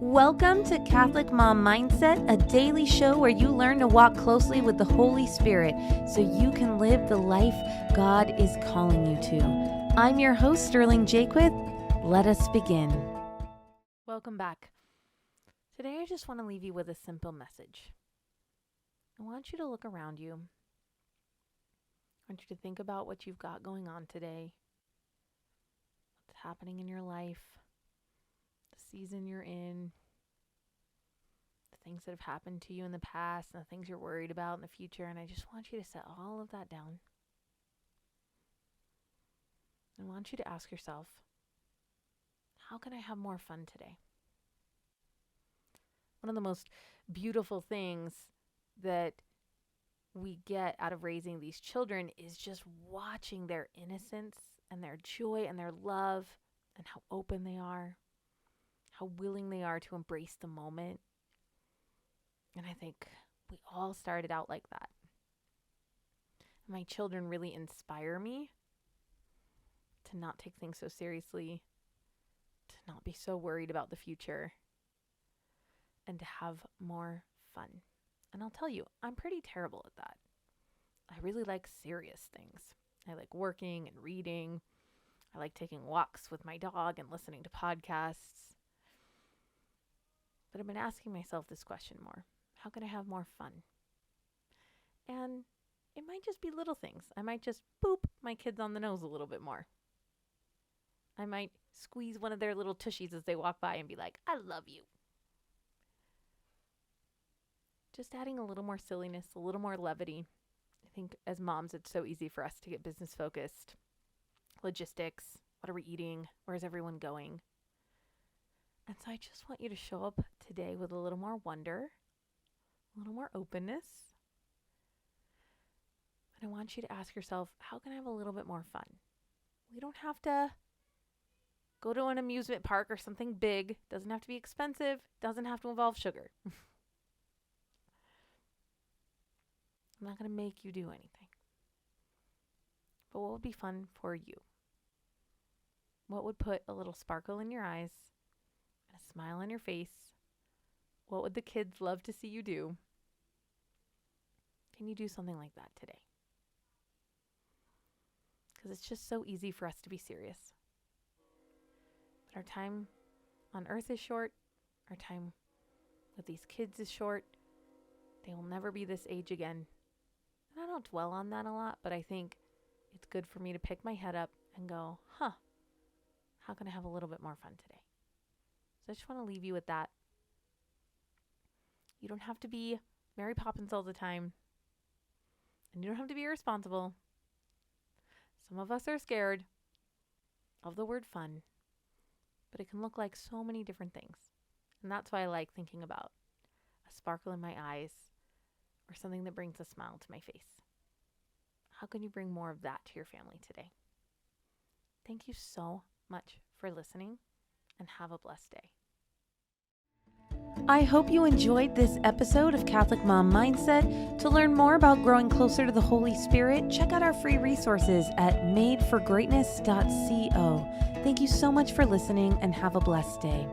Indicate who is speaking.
Speaker 1: Welcome to Catholic Mom Mindset, a daily show where you learn to walk closely with the Holy Spirit so you can live the life God is calling you to. I'm your host, Sterling Jaquith. Let us begin. Welcome back. Today I just want to leave you with a simple message. I want you to look around you. I want you to think about what you've got going on today, what's happening in your life, the season you're in, the things that have happened to you in the past, and the things you're worried about in the future. And I just want you to set all of that down. I want you to ask yourself, how can I have more fun today? One of the most beautiful things that we get out of raising these children is just watching their innocence and their joy and their love and how open they are, how willing they are to embrace the moment. And I think we all started out like that. My children really inspire me to not take things so seriously, to not be so worried about the future, and to have more fun. And I'll tell you, I'm pretty terrible at that. I really like serious things. I like working and reading. I like taking walks with my dog and listening to podcasts. But I've been asking myself this question more. How can I have more fun? And it might just be little things. I might just boop my kids on the nose a little bit more. I might squeeze one of their little tushies as they walk by and be like, I love you. Just adding a little more silliness, a little more levity. I think as moms, it's so easy for us to get business focused. Logistics, what are we eating? Where's everyone going? And so I just want you to show up today with a little more wonder, a little more openness. And I want you to ask yourself, how can I have a little bit more fun? We don't have to go to an amusement park or something big. Doesn't have to be expensive. Doesn't have to involve sugar. I'm not going to make you do anything. But what would be fun for you? What would put a little sparkle in your eyes and a smile on your face? What would the kids love to see you do? Can you do something like that today? Because it's just so easy for us to be serious. But our time on earth is short. Our time with these kids is short. They will never be this age again. And I don't dwell on that a lot, but I think it's good for me to pick my head up and go, how can I have a little bit more fun today? So I just want to leave you with that. You don't have to be Mary Poppins all the time. And you don't have to be irresponsible. Some of us are scared of the word fun, but it can look like so many different things. And that's why I like thinking about a sparkle in my eyes or something that brings a smile to my face. How can you bring more of that to your family today? Thank you so much for listening, and have a blessed day. I hope you enjoyed this episode of Catholic Mom Mindset. To learn more about growing closer to the Holy Spirit, check out our free resources at madeforgreatness.co. Thank you so much for listening, and have a blessed day.